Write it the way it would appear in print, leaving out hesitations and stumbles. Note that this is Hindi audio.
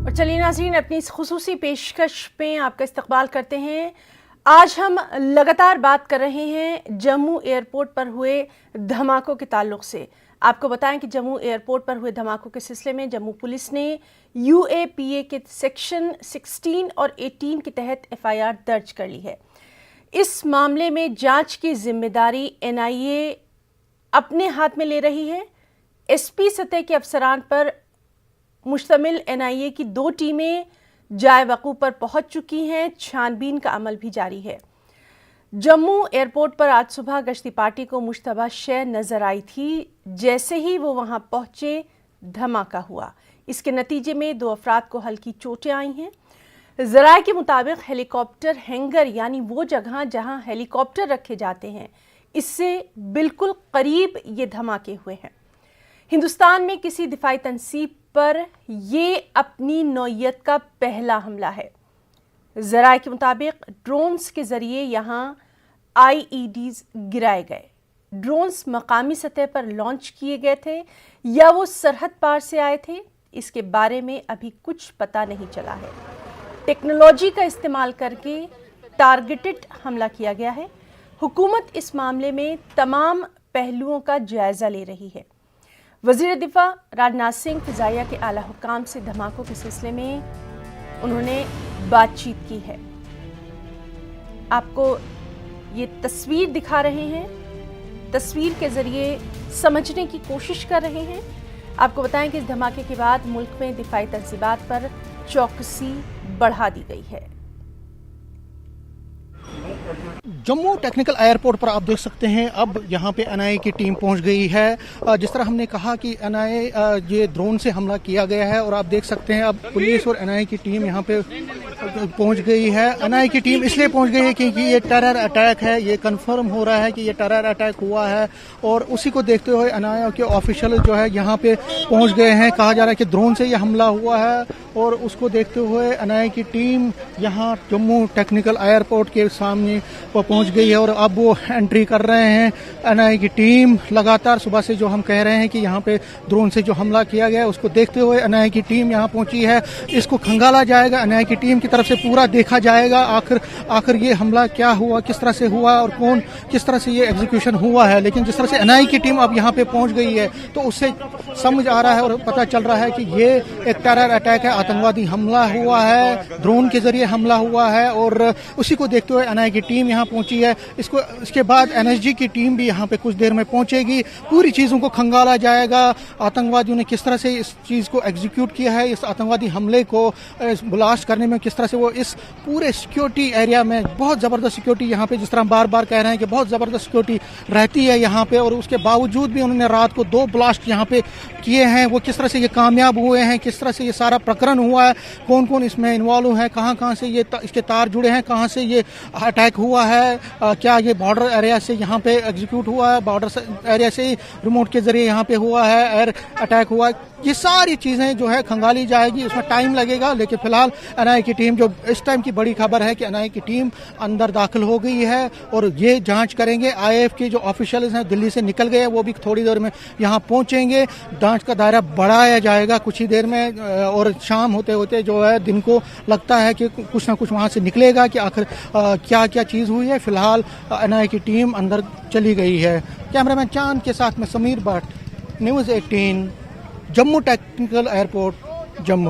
और चलिए नाज़रीन, अपनी इस खुसूसी पेशकश में आपका इस्तकबाल करते हैं। आज हम लगातार बात कर रहे हैं जम्मू एयरपोर्ट पर हुए धमाकों के ताल्लुक से। आपको बताएं कि जम्मू एयरपोर्ट पर हुए धमाकों के सिलसिले में जम्मू पुलिस ने UAPA के सेक्शन 16 और 18 के तहत FIR दर्ज कर ली है। इस मामले में जांच की जिम्मेदारी NIA अपने हाथ में ले रही है। SP सतह के अफसरान पर मुश्तमिल NIA की 2 टीमें जाए वक़ू पर पहुंच चुकी हैं। छानबीन का अमल भी जारी है। जम्मू एयरपोर्ट पर आज सुबह गश्ती पार्टी को मुश्तबा शय नजर आई थी। जैसे ही वो वहां पहुंचे, धमाका हुआ। इसके नतीजे में 2 अफराद को हल्की चोटें आई हैं। ज़राए के मुताबिक हेलीकॉप्टर हैंगर, यानी वो जगह जहां हेलीकॉप्टर रखे जाते हैं, इससे बिल्कुल करीब ये धमाके हुए हैं। हिंदुस्तान में किसी दिफाई तनसीब पर ये अपनी नौयत का पहला हमला है। ज़राए के मुताबिक ड्रोन्स के जरिए यहाँ IEDs गिराए गए। ड्रोन्स मकामी सतह पर लॉन्च किए गए थे या वो सरहद पार से आए थे, इसके बारे में अभी कुछ पता नहीं चला है। टेक्नोलॉजी का इस्तेमाल करके टारगेटेड हमला किया गया है। हुकूमत इस मामले में तमाम पहलुओं का जायजा ले रही है। वज़ीर दिफा राजनाथ सिंह फ़िज़ाइया के आला हुकाम से धमाकों के सिलसिले में उन्होंने बातचीत की है। आपको ये तस्वीर दिखा रहे हैं। तस्वीर के ज़रिए समझने की कोशिश कर रहे हैं। आपको बताएं कि इस धमाके के बाद मुल्क में दिफाई तंसीबात पर चौकसी बढ़ा दी गई है। जम्मू टेक्निकल एयरपोर्ट पर आप देख सकते हैं, अब यहाँ पे NIA की टीम पहुँच गई है। जिस तरह हमने कहा कि NIA ये ड्रोन से हमला किया गया है, और आप देख सकते हैं अब पुलिस और NIA की टीम यहाँ पे पहुँच गई है। NIA की टीम इसलिए पहुँच गई है क्योंकि ये टेरर अटैक है, ये कंफर्म हो रहा है कि ये टेरर अटैक हुआ है, और उसी को देखते हुए NIA के ऑफिशियल जो है यहाँ पे पहुँच गए हैं। कहा जा रहा है कि ड्रोन से ये हमला हुआ है, और उसको देखते हुए NIA की टीम यहाँ जम्मू टेक्निकल एयरपोर्ट के सामने पहुंच गई है, और अब वो एंट्री कर रहे हैं। NIA की टीम लगातार सुबह से जो हम कह रहे हैं कि यहाँ पे ड्रोन से जो हमला किया गया है, उसको देखते हुए NIA की टीम यहाँ पहुंची है। इसको खंगाला जाएगा, NIA की टीम की तरफ से पूरा देखा जाएगा आखिर ये हमला क्या हुआ, किस तरह से हुआ, और कौन किस तरह से ये एग्जीक्यूशन हुआ है। लेकिन जिस तरह से NIA की टीम अब यहाँ पे पहुंच गई है, तो उससे समझ आ रहा है और पता चल रहा है कि ये एक टेरर अटैक है, आतंकवादी हमला हुआ है, ड्रोन के जरिए हमला हुआ है, और उसी को देखते हुए NIA की टीम यहाँ पहुंची है। इसके बाद NSG की टीम भी यहाँ पे कुछ देर में पहुंचेगी। पूरी चीजों को खंगाला जाएगा, आतंकवादियों ने किस तरह से इस चीज को एग्जीक्यूट किया है, इस आतंकवादी हमले को ब्लास्ट करने में किस तरह से वो इस पूरे सिक्योरिटी एरिया में बहुत जबरदस्त सिक्योरिटी यहाँ पे, जिस तरह बार बार कह रहे हैं कि बहुत जबरदस्त सिक्योरिटी रहती है यहाँ पे, और उसके बावजूद भी उन्होंने रात को 2 ब्लास्ट यहाँ पे किए हैं। वो किस तरह से ये कामयाब हुए हैं, किस तरह से ये सारा प्रकरण हुआ है, कौन कौन इसमें इन्वॉल्व है, कहाँ से ये इसके तार जुड़े हैं, कहाँ से ये अटैक हुआ है, क्या ये बॉर्डर एरिया से यहाँ पे एग्जीक्यूट हुआ है, बॉर्डर एरिया से रिमोट के जरिए यहाँ पे हुआ है, एयर अटैक हुआ है, ये सारी चीजें जो है खंगाली जाएगी। उसमें टाइम लगेगा, लेकिन फिलहाल NIA की टीम, जो इस टाइम की बड़ी खबर है कि NIA की टीम अंदर दाखिल हो गई है और ये जांच करेंगे। IAF के जो ऑफिशियल्स हैं दिल्ली से निकल गए, वो भी थोड़ी देर में यहाँ पहुंचेंगे। जांच का दायरा बढ़ाया जाएगा कुछ ही देर में, और शाम होते होते जो है दिन को लगता है कि कुछ ना कुछ वहाँ से निकलेगा कि आखिर क्या क्या चीज़ हुई है। फिलहाल NIA की टीम अंदर चली गई है। कैमरामैन चांद के साथ में Sameer Bhatt, News 18, Jammu technical airport, Jammu.